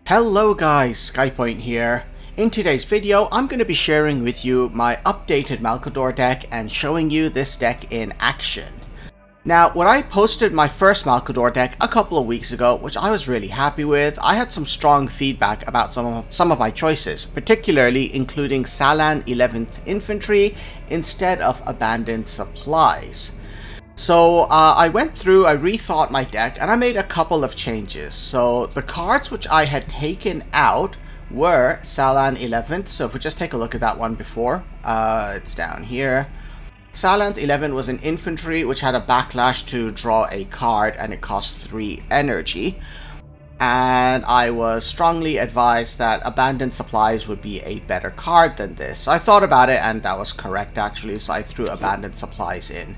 Hello guys, SkyPoint here. In today's video, I'm going to be sharing with you my updated Malcador deck and showing you this deck in action. Now, when I posted my first Malcador deck a couple of weeks ago, which I was really happy with, I had some strong feedback about some of my choices, particularly including Salan 11th Infantry instead of Abandoned Supplies. So I went through, I rethought my deck, and I made a couple of changes. So the cards which I had taken out were Salan 11th. So if we just take a look at that one before, it's down here. Salan 11 was an infantry which had a backlash to draw a card, and it cost 3 energy. And I was strongly advised that Abandoned Supplies would be a better card than this. So I thought about it, and that was correct actually, so I threw Abandoned Supplies in.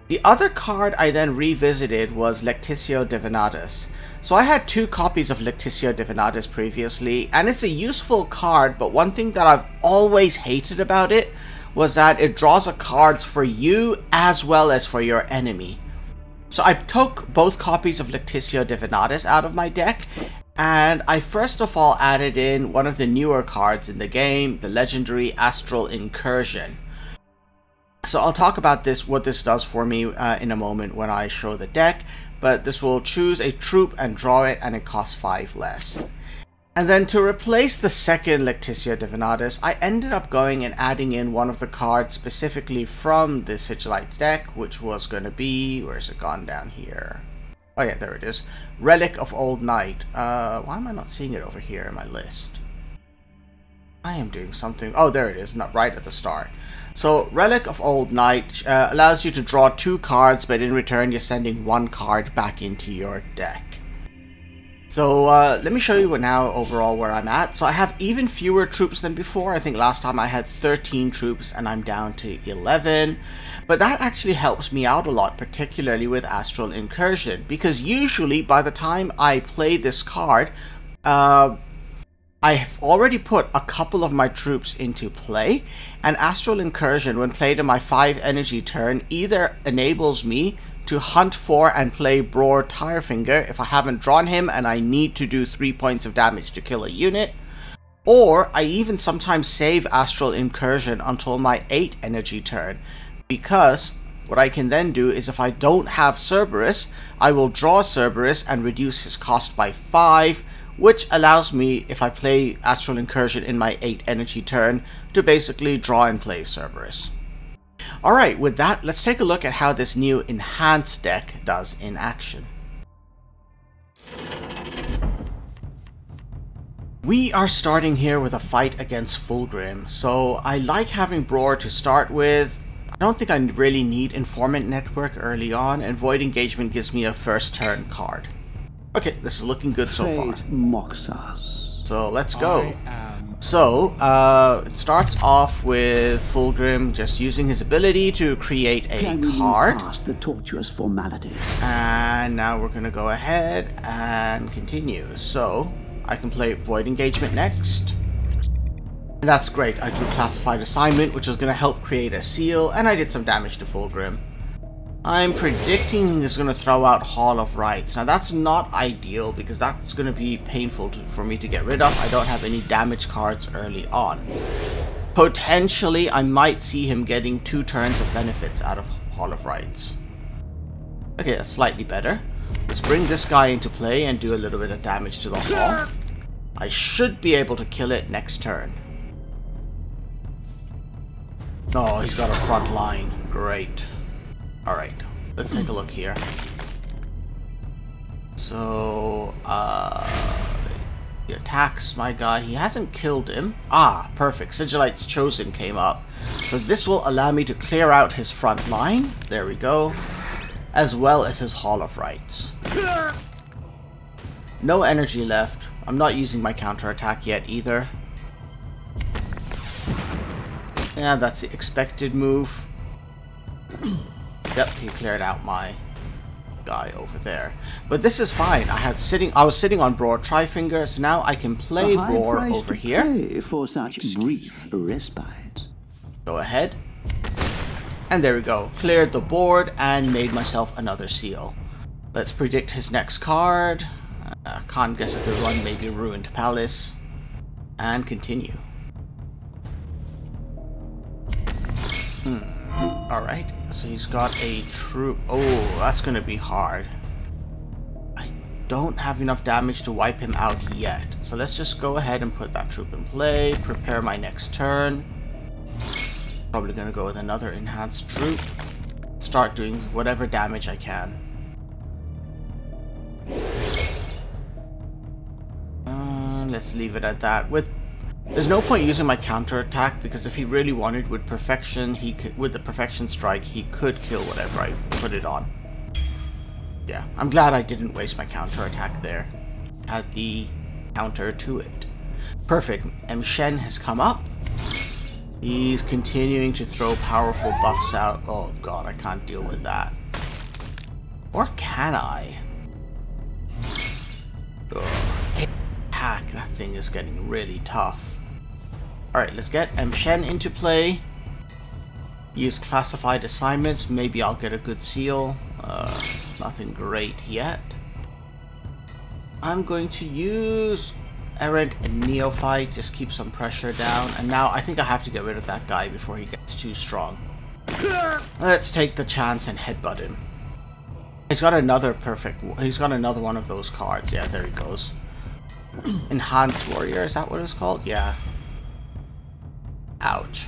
The other card I then revisited was Lectitio Divinatus. So I had 2 copies of Lectitio Divinatus previously, and it's a useful card, but one thing that I've always hated about it was that it draws cards for you as well as for your enemy. So I took both copies of Lectitio Divinatus out of my deck, and I first of all added in one of the newer cards in the game, the legendary Astral Incursion. So I'll talk about what this does for me in a moment when I show the deck, but this will choose a troop and draw it, and it costs 5 less. And then to replace the second Lectitio Divinatus, I ended up going and adding in one of the cards specifically from the Sigillites deck, which was going to be, where's it gone down here? Oh yeah, there it is. Relic of Old Night. Why am I not seeing it over here in my list? I am doing something. Oh, there it is, not right at the start. So, Relic of Old Night allows you to draw 2 cards, but in return you're sending 1 card back into your deck. So, let me show you now overall where I'm at. So, I have even fewer troops than before. I think last time I had 13 troops, and I'm down to 11. But that actually helps me out a lot, particularly with Astral Incursion, because usually by the time I play this card, I have already put a couple of my troops into play, and Astral Incursion, when played in my 5 energy turn, either enables me to hunt for and play Bror Tirefinger if I haven't drawn him and I need to do 3 points of damage to kill a unit, or I even sometimes save Astral Incursion until my 8 energy turn, because what I can then do is if I don't have Cerberus, I will draw Cerberus and reduce his cost by 5, which allows me, if I play Astral Incursion in my 8 energy turn, to basically draw and play Cerberus. Alright, with that, let's take a look at how this new enhanced deck does in action. We are starting here with a fight against Fulgrim, so I like having Bror to start with. I don't think I really need Informant Network early on, and Void Engagement gives me a first turn card. Okay, this is looking good so far. Mocks us. So let's go. So it starts off with Fulgrim just using his ability to create a card. Past the tortuous formalities. And now we're gonna go ahead and continue. So I can play Void Engagement next. And that's great. I drew Classified Assignment, which is gonna help create a seal, and I did some damage to Fulgrim. I'm predicting he's going to throw out Hall of Rights. Now that's not ideal because that's going to be painful for me to get rid of. I don't have any damage cards early on. Potentially I might see him getting 2 turns of benefits out of Hall of Rights. Okay, that's slightly better. Let's bring this guy into play and do a little bit of damage to the Hall. I should be able to kill it next turn. Oh, he's got a front line. Great. Alright, let's take a look here. So, he attacks my guy. He hasn't killed him. Ah, perfect. Sigillite's Chosen came up. So this will allow me to clear out his front line. There we go. As well as his Hall of Rights. No energy left. I'm not using my counterattack yet either. Yeah, that's the expected move. Yep, he cleared out my guy over there. But this is fine. I was sitting on Bror Tirefinger, so now I can play Bror over here. For such brief respite. Go ahead. And there we go. Cleared the board and made myself another seal. Let's predict his next card. Can't guess a good one, maybe Ruined Palace. And continue. Alright, so he's got a troop. Oh, that's gonna be hard. I don't have enough damage to wipe him out yet. So let's just go ahead and put that troop in play, prepare my next turn. Probably gonna go with another enhanced troop. Start doing whatever damage I can. Let's leave it at that. There's no point using my counterattack, because if he really wanted with perfection, with the perfection strike, he could kill whatever I put it on. Yeah, I'm glad I didn't waste my counterattack there. Had the counter to it. Perfect. Shen has come up. He's continuing to throw powerful buffs out. Oh god, I can't deal with that. Or can I? Attack. That thing is getting really tough. Alright, let's get Shen into play. Use classified assignments. Maybe I'll get a good seal. Nothing great yet. I'm going to use Errant and Neophyte. Just keep some pressure down. And now I think I have to get rid of that guy before he gets too strong. Let's take the chance and headbutt him. He's got another he's got another one of those cards. Yeah, there he goes. Enhanced Warrior, is that what it's called? Yeah. Ouch.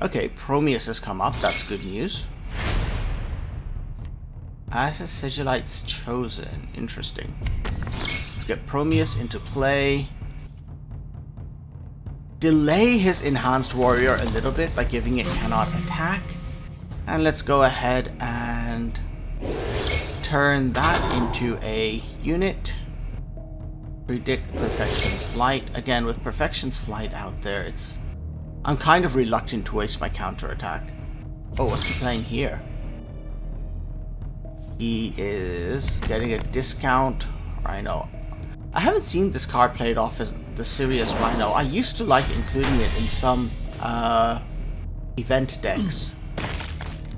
Okay, Prometheus has come up. That's good news. As a Sigilite's chosen. Interesting. Let's get Prometheus into play. Delay his Enhanced Warrior a little bit by giving it cannot attack. And let's go ahead and turn that into a unit. Predict Perfection's Flight. Again, with Perfection's Flight out there, I'm kind of reluctant to waste my counterattack. Oh, what's he playing here? He is getting a discount Rhino. I haven't seen this card played off as the Sirius Rhino. I used to like including it in some event decks.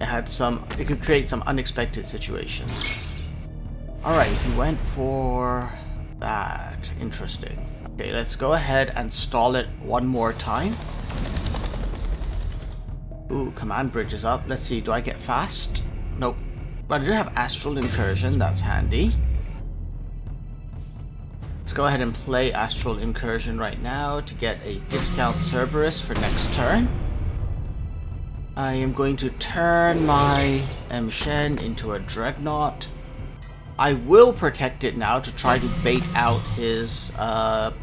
It could create some unexpected situations. Alright, he went for that. Interesting. Okay, let's go ahead and stall it one more time. Ooh, command bridge is up. Let's see, do I get fast? Nope. But I do have Astral Incursion, that's handy. Let's go ahead and play Astral Incursion right now to get a discount Cerberus for next turn. I am going to turn my Shen into a Dreadnought. I will protect it now to try to bait out his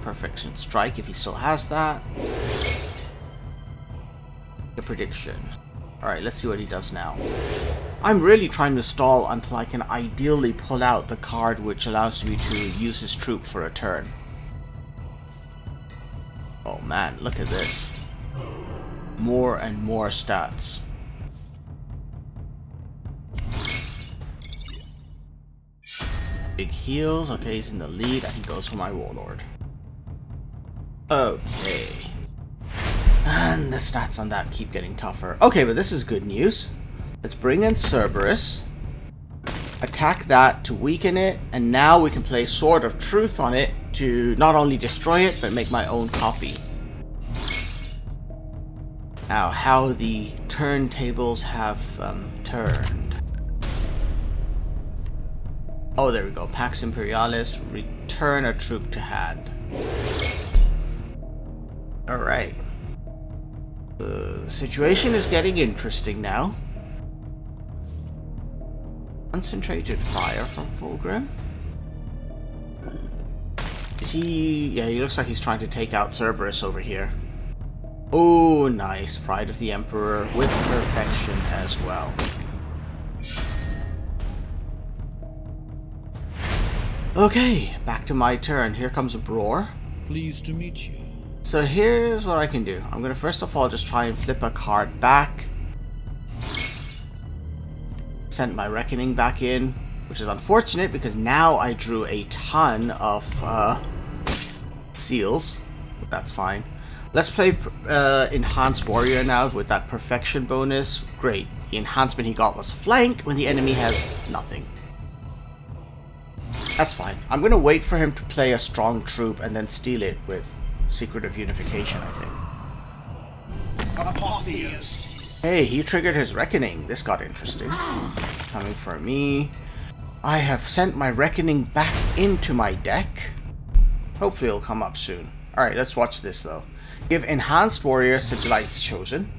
Perfection Strike if he still has that. The prediction. Alright, let's see what he does now. I'm really trying to stall until I can ideally pull out the card which allows me to use his troop for a turn. Oh man, look at this. More and more stats. Big heals. Okay, he's in the lead and he goes for my Warlord. Okay. And the stats on that keep getting tougher. Okay, but this is good news. Let's bring in Cerberus. Attack that to weaken it. And now we can play Sword of Truth on it to not only destroy it, but make my own copy. Now, how the turntables have turned. Oh, there we go. Pax Imperialis, return a troop to hand. Alright. The situation is getting interesting now. Concentrated fire from Fulgrim. Is he... Yeah, he looks like he's trying to take out Cerberus over here. Oh, nice. Pride of the Emperor with perfection as well. Okay, back to my turn. Here comes a Bror. Pleased to meet you. So here's what I can do. I'm going to first of all just try and flip a card back. Send my Reckoning back in, which is unfortunate because now I drew a ton of seals. But that's fine. Let's play Enhanced Warrior now with that Perfection bonus. Great. The enhancement he got was Flank when the enemy has nothing. That's fine. I'm going to wait for him to play a strong troop and then steal it with Secret of Unification, I think. Apotheosis. Hey, he triggered his Reckoning. This got interesting. Coming for me. I have sent my Reckoning back into my deck. Hopefully it'll come up soon. Alright, let's watch this though. Give Enhanced Warrior Sigilites Chosen,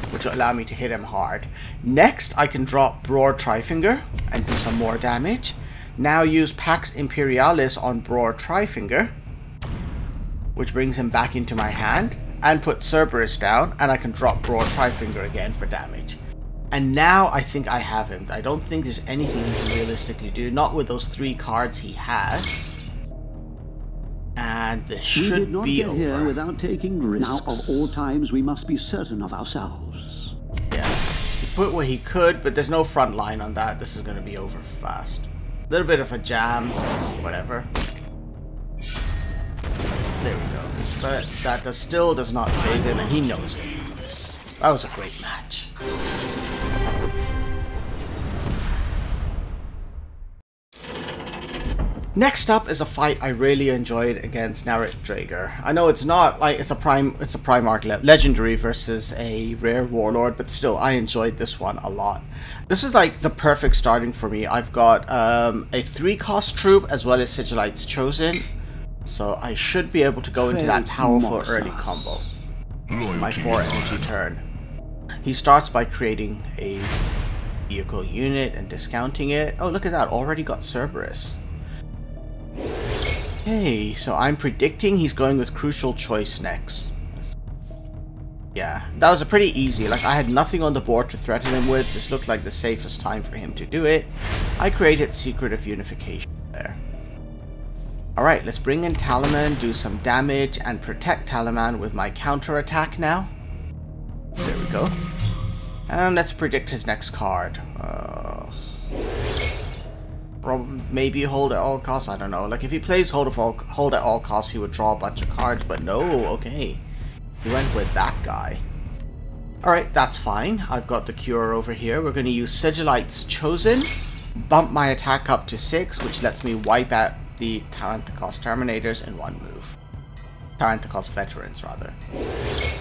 which will allow me to hit him hard. Next, I can drop Bror Trifinger and do some more damage. Now use Pax Imperialis on Bror Trifinger, which brings him back into my hand, and put Cerberus down, and I can drop Bror Trifinger again for damage. And now I think I have him. I don't think there's anything he can realistically do, not with those 3 cards he has. And this should be over. We did not get here without taking risks. Now, of all times, we must be certain of ourselves. Yeah, he put what he could, but there's no front line on that. This is going to be over fast. A little bit of a jam, whatever. There we go. But that still does not save him, and he knows it. That was a great match. Next up is a fight I really enjoyed against Narret Drager. I know it's not like it's a Primarch legendary versus a rare warlord, but still I enjoyed this one a lot. This is like the perfect starting for me. I've got a 3-cost troop as well as Sigilites Chosen, so I should be able to go into that powerful early combo. My 4 energy turn. He starts by creating a vehicle unit and discounting it. Oh, look at that! Already got Cerberus. Hey, so I'm predicting he's going with Crucial Choice next. Yeah, that was a pretty easy. Like, I had nothing on the board to threaten him with. This looked like the safest time for him to do it. I created Secret of Unification there. Alright, let's bring in Talaman, do some damage, and protect Talaman with my counter attack now. There we go. And let's predict his next card. Maybe Hold at All Costs, I don't know. Like, if he plays Hold at All Costs, he would draw a bunch of cards, but no, okay. He went with that guy. Alright, that's fine. I've got the cure over here. We're going to use Sigilites Chosen, bump my attack up to 6, which lets me wipe out the Taranthakos Terminators in one move. Taranthakos Veterans, rather.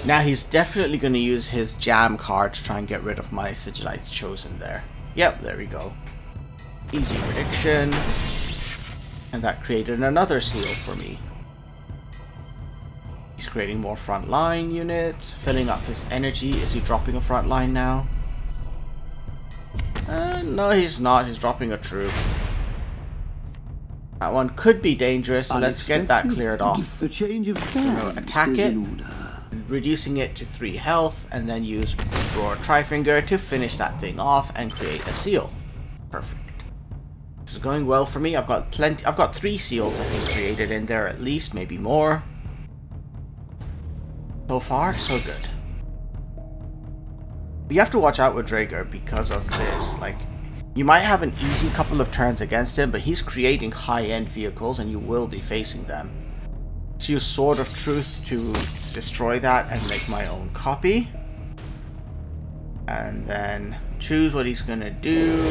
Now he's definitely going to use his Jam card to try and get rid of my Sigilites Chosen there. Yep, there we go. Easy prediction. And that created another seal for me. He's creating more frontline units, filling up his energy. Is he dropping a frontline now? No, he's not. He's dropping a troop. That one could be dangerous, so let's get that cleared off. A change of plan attack it, reducing it to 3 health, and then use Bror Trifinger to finish that thing off and create a seal. Perfect. This is going well for me. I've got plenty. I've got 3 seals I think created in there at least, maybe more. So far, so good. But you have to watch out with Drager because of this. Like, you might have an easy couple of turns against him, but he's creating high-end vehicles and you will be facing them. Let's use Sword of Truth to destroy that and make my own copy. And then choose what he's going to do.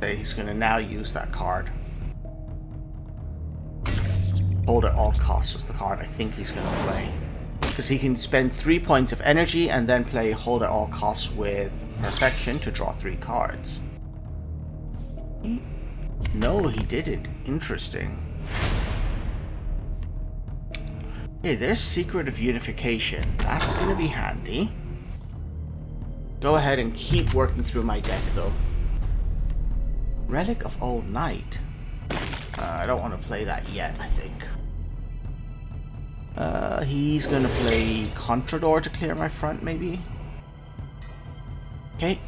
Say he's going to now use that card. Hold at All Costs was the card I think he's going to play. Because he can spend 3 points of energy and then play Hold at All Costs with Perfection to draw 3 cards. No, he didn't. Interesting. Okay, there's Secret of Unification. That's going to be handy. Go ahead and keep working through my deck, though. Relic of Old Night. I don't want to play that yet, I think. He's going to play Contrador to clear my front, maybe? Okay.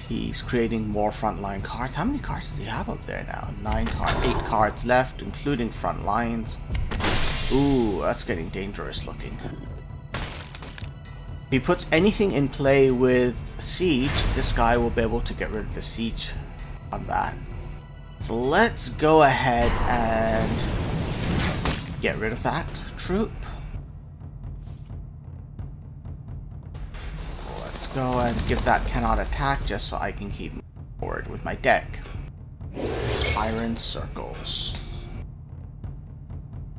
He's creating more frontline cards. How many cards does he have up there now? 8 cards left, including front lines. Ooh, that's getting dangerous looking. If he puts anything in play with Siege, this guy will be able to get rid of the Siege on that. So let's go ahead and get rid of that troop. Let's go and give that cannot attack just so I can keep moving forward with my deck. Iron Circles.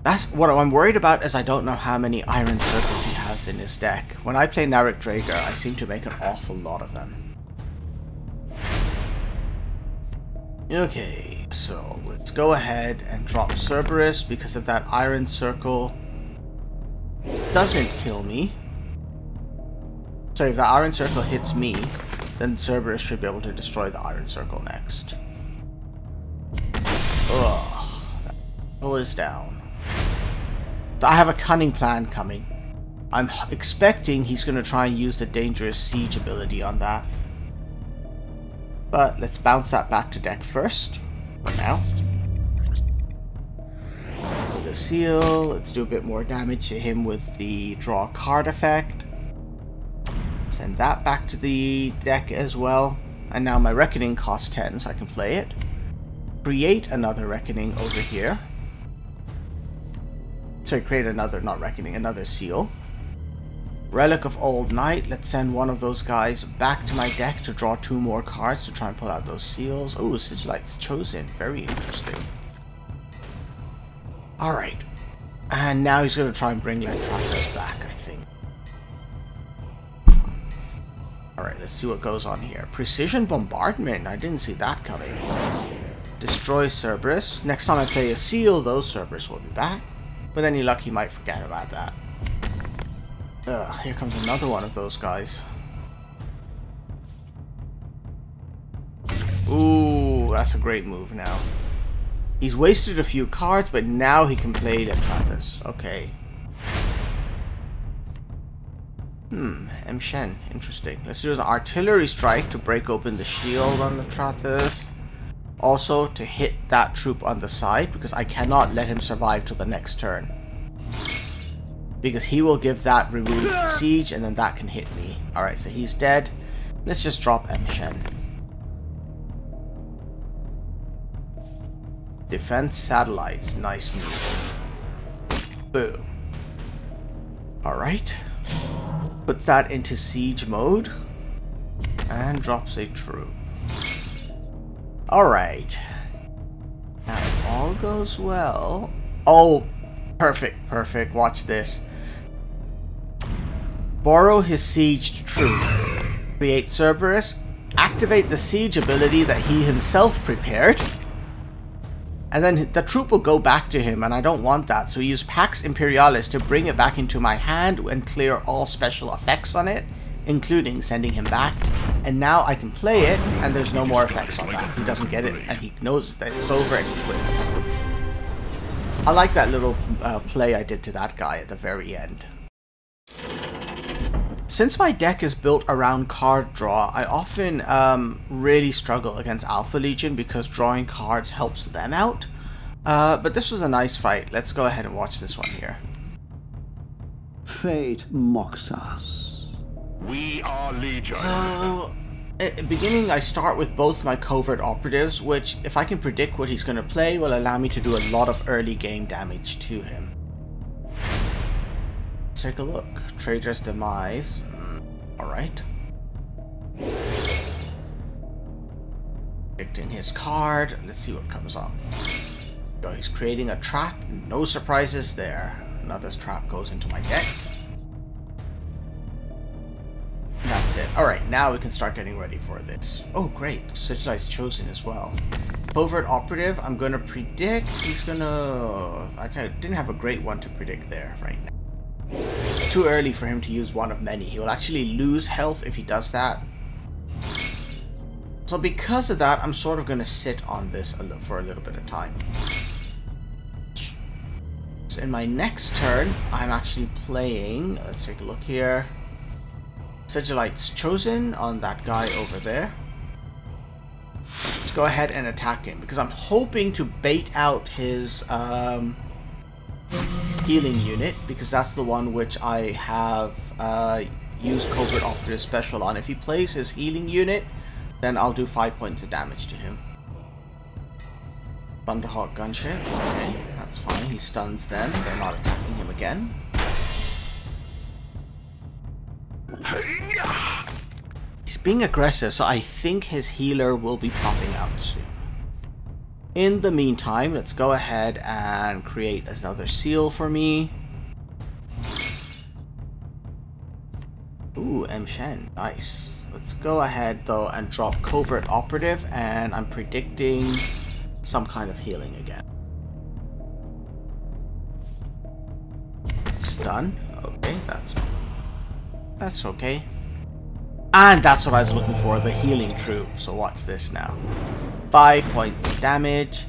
That's what I'm worried about, is I don't know how many Iron Circles he has in his deck. When I play Narek Drager, I seem to make an awful lot of them. Okay, so let's go ahead and drop Cerberus, because if that Iron Circle doesn't kill me, so if the Iron Circle hits me, then Cerberus should be able to destroy the Iron Circle next. Ugh, that circle is down. So I have a cunning plan coming. I'm expecting he's going to try and use the Dangerous Siege ability on that. But let's bounce that back to deck first, for now. With the seal, let's do a bit more damage to him with the draw card effect. Send that back to the deck as well. And now my Reckoning costs 10, so I can play it. Create another Reckoning over here. Sorry, create another, not Reckoning, another seal. Relic of Old Night. Let's send one of those guys back to my deck to draw 2 more cards to try and pull out those seals. Oh, Sigilight's Chosen. Very interesting. Alright. And now he's going to try and bring Letratus back, I think. Alright, let's see what goes on here. Precision Bombardment. I didn't see that coming. Destroy Cerberus. Next time I play a seal, those Cerberus will be back. With any luck, he might forget about that. Ugh, here comes another one of those guys. Ooh, that's a great move now. He's wasted a few cards, but now he can play Letratus. Okay. M'Shen. Interesting. Let's do an Artillery Strike to break open the shield on Letratus. Also, to hit that troop on the side, because I cannot let him survive till the next turn. Because he will give that remove siege, and then that can hit me. Alright, so he's dead. Let's just drop M'Shen. Defense Satellites. Nice move. Boom. Alright. Puts that into siege mode. And drops a troop. Alright. Now if all goes well... Oh! Perfect, perfect. Watch this. Borrow his sieged troop. Create Cerberus. Activate the siege ability that he himself prepared. And then the troop will go back to him, and I don't want that. So we use Pax Imperialis to bring it back into my hand and clear all special effects on it, including sending him back. And now I can play it, and there's no more effects on that. He doesn't get it, and he knows that it's over, and he quits. I like that little play I did to that guy at the very end. Since my deck is built around card draw, I often really struggle against Alpha Legion because drawing cards helps them out. But this was a nice fight. Let's go ahead and watch this one here. Fate mocks us. We are Legion. So, at the beginning I start with both my covert operatives, which, if I can predict what he's going to play, will allow me to do a lot of early game damage to him. Let's take a look. Traitor's Demise. Alright. Predicting his card. Let's see what comes up. So he's creating a trap. No surprises there. Another trap goes into my deck. That's it. Alright, now we can start getting ready for this. Oh, great. Sigilight's Chosen as well. Covert Operative, I'm going to predict he's going to... I didn't have a great one to predict there right now. It's too early for him to use one of many. He will actually lose health if he does that. So because of that, I'm sort of going to sit on this for a little bit of time. So in my next turn, I'm actually playing... Let's take a look here. Sigilight's Chosen on that guy over there. Let's go ahead and attack him, because I'm hoping to bait out his healing unit, because that's the one which I have used Covert Operative Special on. If he plays his healing unit, then I'll do 5 points of damage to him. Thunderhawk Gunship, okay, that's fine. He stuns them, they're not attacking him again. He's being aggressive, so I think his healer will be popping out soon. In the meantime, let's go ahead and create another seal for me. Ooh, M. Shen, nice. Let's go ahead though and drop Covert Operative, and I'm predicting some kind of healing again. Stun. Okay, that's okay. And that's what I was looking for, the healing troop. So what's this now? 5 points damage.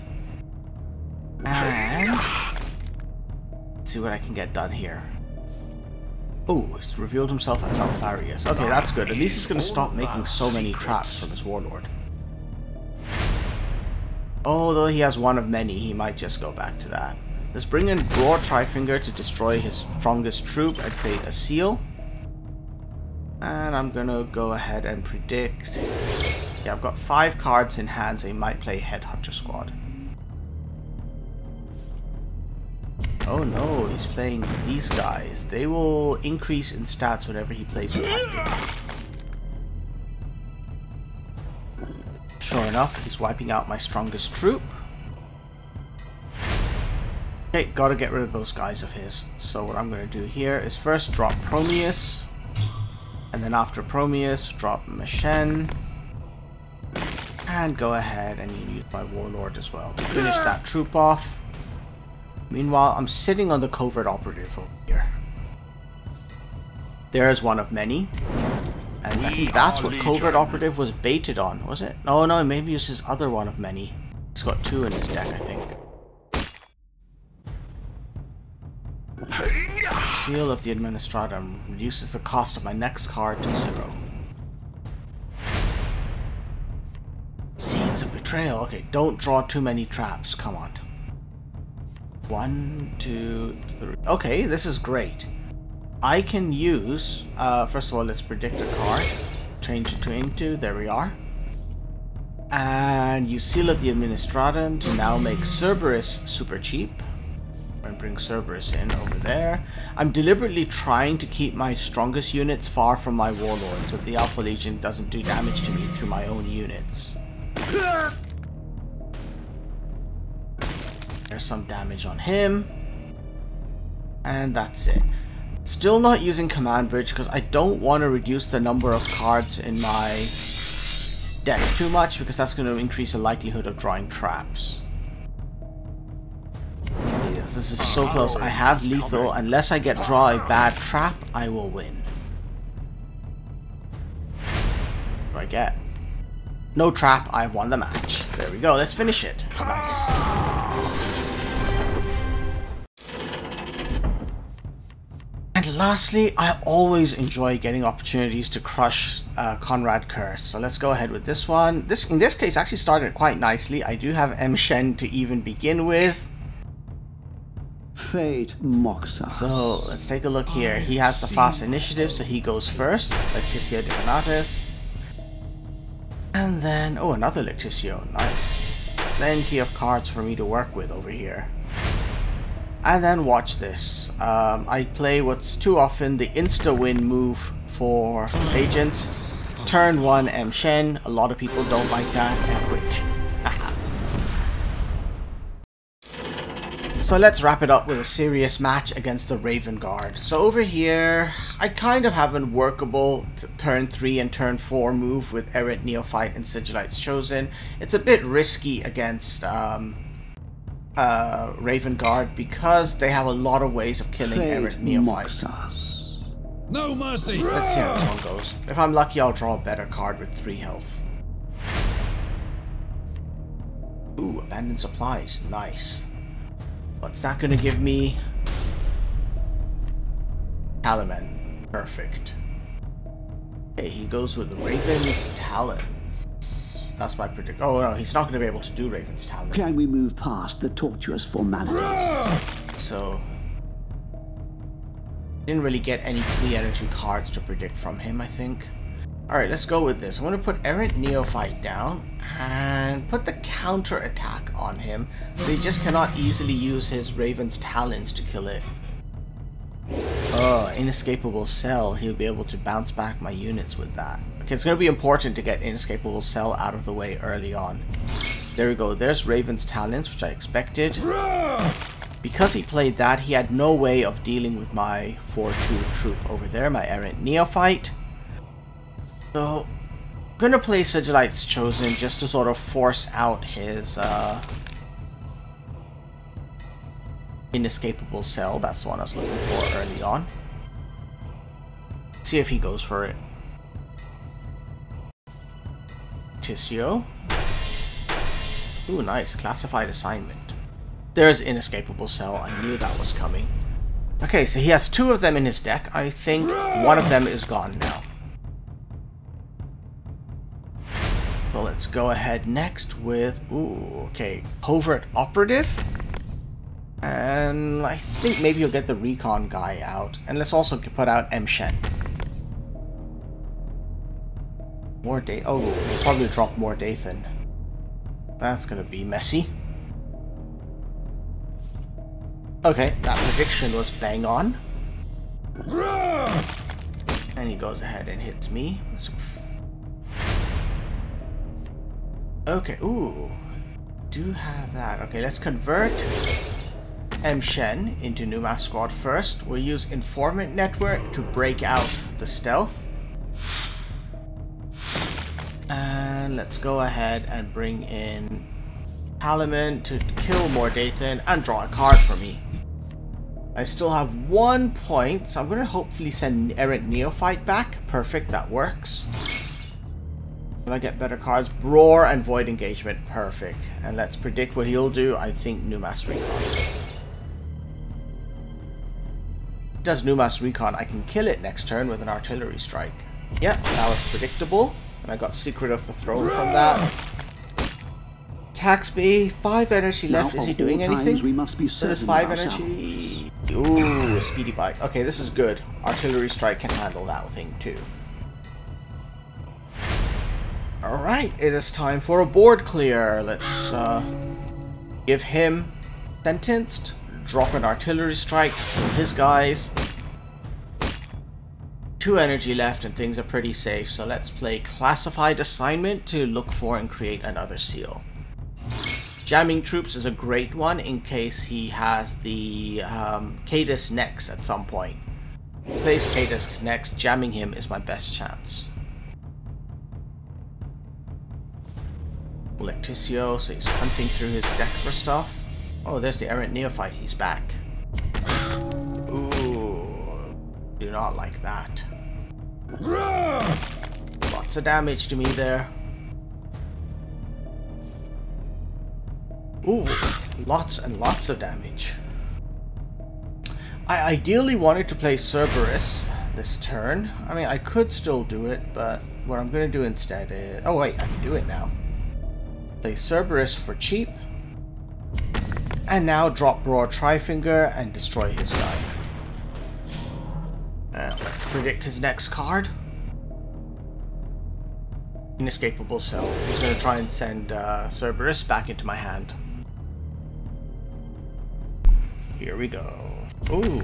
And let's see what I can get done here. Oh, he's revealed himself as Alpharius. Okay, that's good. At least he's going to stop making so many traps for this warlord. Although he has one of many, he might just go back to that. Let's bring in Broad Trifinger to destroy his strongest troop and create a seal. And I'm going to go ahead and predict... Yeah, I've got 5 cards in hand, so he might play Headhunter Squad. Oh no, he's playing these guys. They will increase in stats whenever he plays with active. Sure enough, he's wiping out my strongest troop. Okay, gotta get rid of those guys of his. So what I'm gonna do here is first drop Prometheus, and then after Prometheus, drop Meshen, and go ahead and use my Warlord as well to finish that troop off. Meanwhile, I'm sitting on the Covert Operative over here. There's one of many. And I think that's what Covert Operative was baited on, was it? Oh no, maybe it was his other one of many. He's got 2 in his deck, I think. Seal of the Administratum reduces the cost of my next card to 0. Seeds of Betrayal. Okay, don't draw too many traps. Come on. 1, 2, 3. Okay, this is great. I can use, first of all, let's predict a card. Change it to into, there we are. And use Seal of the Administratum to now make Cerberus super cheap. And bring Cerberus in over there. I'm deliberately trying to keep my strongest units far from my Warlord so the Alpha Legion doesn't do damage to me through my own units. There's some damage on him. And that's it. Still not using Command Bridge because I don't want to reduce the number of cards in my deck too much, because that's going to increase the likelihood of drawing traps. Yes, this is so close. I have lethal. Unless I draw a bad trap, I will win. What do I get? No trap, I've won the match. There we go, let's finish it. Nice. And lastly, I always enjoy getting opportunities to crush Conrad Curse. So let's go ahead with this one. In this case actually started quite nicely. I do have M. Shen to even begin with. Fate mocks us. So let's take a look here. He has the fast initiative, so he goes first. Lecticio Divinatus. And then, oh, another Lecticio. Nice. Plenty of cards for me to work with over here. And then watch this. I play what's too often the insta-win move for agents. Turn 1 M. Shen. A lot of people don't like that and quit. So let's wrap it up with a serious match against the Raven Guard. So over here, I kind of have a workable turn 3 and turn 4 move with Errant Neophyte and Sigillites Chosen. It's a bit risky against Raven Guard because they have a lot of ways of killing Errant Neophyte. No mercy! Let's see how this one goes. If I'm lucky, I'll draw a better card with 3 health. Ooh, Abandoned Supplies. Nice. What's that gonna give me? Talaman. Perfect. Okay, he goes with the Raven's Talons. That's my prediction. Oh no, he's not gonna be able to do Raven's Talons. Can we move past the tortuous formality? So didn't really get any 3 energy cards to predict from him, I think. Alright, let's go with this. I'm going to put Errant Neophyte down and put the counter attack on him so he just cannot easily use his Raven's Talons to kill it. Oh, Inescapable Cell. He'll be able to bounce back my units with that. Okay, it's going to be important to get Inescapable Cell out of the way early on. There we go. There's Raven's Talons, which I expected. Because he played that, he had no way of dealing with my 4-2 troop over there, my Errant Neophyte. So, I'm gonna play Sigilite's Chosen just to sort of force out his Inescapable Cell. That's the one I was looking for early on. See if he goes for it. Tissio. Ooh, nice. Classified assignment. There's Inescapable Cell. I knew that was coming. Okay, so he has 2 of them in his deck. I think one of them is gone now. So let's go ahead next with... Ooh, okay. Covert Operative. And I think maybe he'll get the Recon guy out. And let's also put out M-Shen. More Day. Oh, we'll probably drop more Dathan. That's gonna be messy. Okay, that prediction was bang on. And he goes ahead and hits me. Okay, ooh. Do have that. Okay, let's convert M-Shen into Numa's squad first. We'll use Informant Network to break out the stealth. And let's go ahead and bring in Palamon to kill Mordathan and draw a card for me. I still have 1 point, so I'm going to hopefully send Errant Neophyte back. Perfect, that works. Will I get better cards? Roar and Void Engagement, perfect. And let's predict what he'll do. I think Numa's Recon. Does Numa's Recon, I can kill it next turn with an Artillery Strike. Yep, that was predictable. And I got Secret of the Throne from that. Attacks me. 5 energy left. Is he doing anything? We must be certain there's 5 energy. Ooh, a Speedy Bike. Okay, this is good. Artillery Strike can handle that thing too. Alright, it is time for a board clear. Let's give him Sentenced. Drop an Artillery Strike. His guys. 2 energy left and things are pretty safe, so let's play Classified Assignment to look for and create another seal. Jamming Troops is a great one in case he has the Cadus next at some point. If he plays Cadus next, jamming him is my best chance. Electicio, so he's hunting through his deck for stuff. Oh, there's the Errant Neophyte, he's back. Ooh, do not like that. Lots of damage to me there. Ooh, lots and lots of damage. I ideally wanted to play Cerberus this turn. I mean, I could still do it, but what I'm going to do instead is... Oh wait, I can do it now. Play Cerberus for cheap. And now drop Roar Trifinger and destroy his guy. Let's predict his next card. Inescapable Cell. He's going to try and send Cerberus back into my hand. Here we go. Ooh.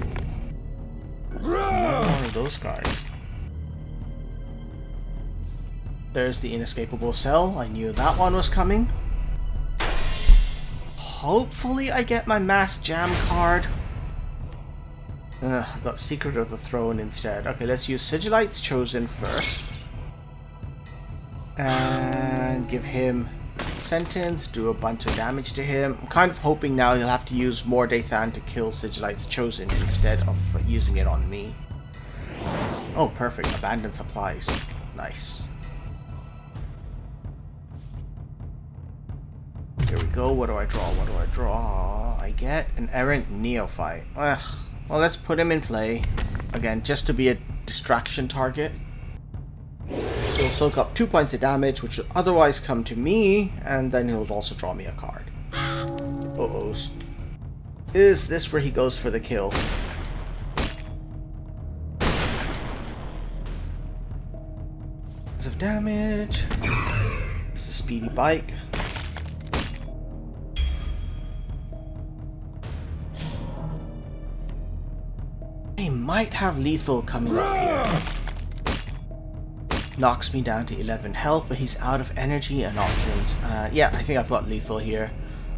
Not one of those guys. There's the Inescapable Cell. I knew that one was coming. Hopefully I get my Mass Jam card. I got Secret of the Throne instead. Okay, let's use Sigilite's Chosen first. And give him Sentence, do a bunch of damage to him. I'm kind of hoping now he'll have to use Mordathan to kill Sigilite's Chosen instead of using it on me. Oh, perfect. Abandoned supplies. Nice. Here we go. What do I draw? What do I draw? I get an Errant Neophyte. Ugh. Well, let's put him in play. Again, just to be a distraction target. He'll soak up 2 points of damage, which would otherwise come to me, and then he'll also draw me a card. Uh-oh. Is this where he goes for the kill? Of damage. It's a Speedy Bike. He might have lethal coming up here. Knocks me down to 11 health, but he's out of energy and options. Yeah, I think I've got lethal here.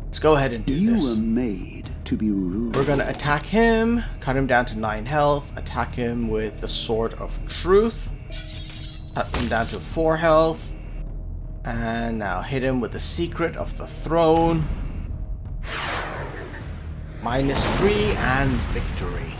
Let's go ahead and do this. You were made to be ruled. We're gonna attack him, cut him down to 9 health, attack him with the Sword of Truth, cut him down to 4 health, and now hit him with the Secret of the Throne. -3 and victory.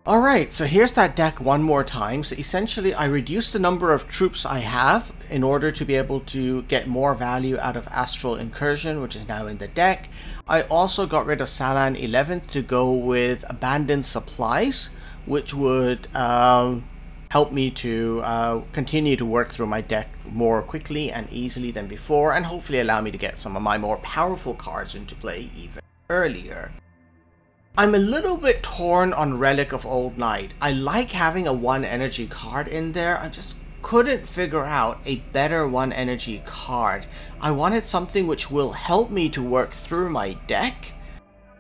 Alright, so here's that deck one more time. So essentially I reduced the number of troops I have in order to be able to get more value out of Astral Incursion, which is now in the deck. I also got rid of Salan 11th to go with Abandoned Supplies, which would help me to continue to work through my deck more quickly and easily than before, and hopefully allow me to get some of my more powerful cards into play even earlier. I'm a little bit torn on Relic of Old Night. I like having a 1 energy card in there. I just couldn't figure out a better 1 energy card. I wanted something which will help me to work through my deck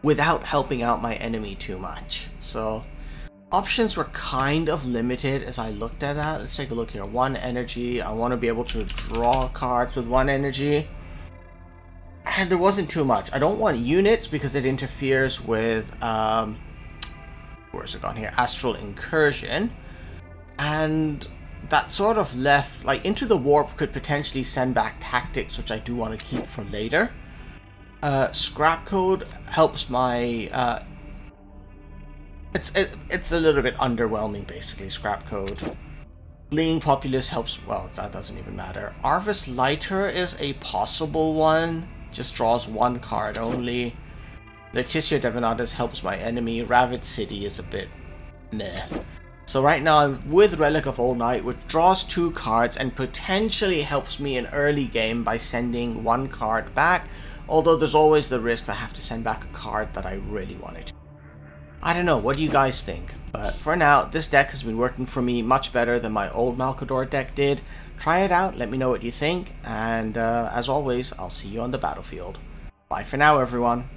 without helping out my enemy too much. So options were kind of limited as I looked at that. Let's take a look here. 1 energy. I want to be able to draw cards with 1 energy. And there wasn't too much. I don't want units because it interferes with where's it gone here? Astral Incursion. And that sort of left, like, Into the Warp could potentially send back Tactics, which I do want to keep for later. Scrap Code helps my it's a little bit underwhelming, basically. Scrap Code. Fleeing Populace helps, well, that doesn't even matter. Arvis Lighter is a possible one. Just draws 1 card only. Leticia Devonatus helps my enemy. Ravid City is a bit meh. So right now I'm with Relic of Old Night, which draws 2 cards and potentially helps me in early game by sending 1 card back. Although there's always the risk that I have to send back a card that I really wanted. I don't know, what do you guys think? But for now, this deck has been working for me much better than my old Malcador deck did. Try it out, let me know what you think, and as always, I'll see you on the battlefield. Bye for now, everyone.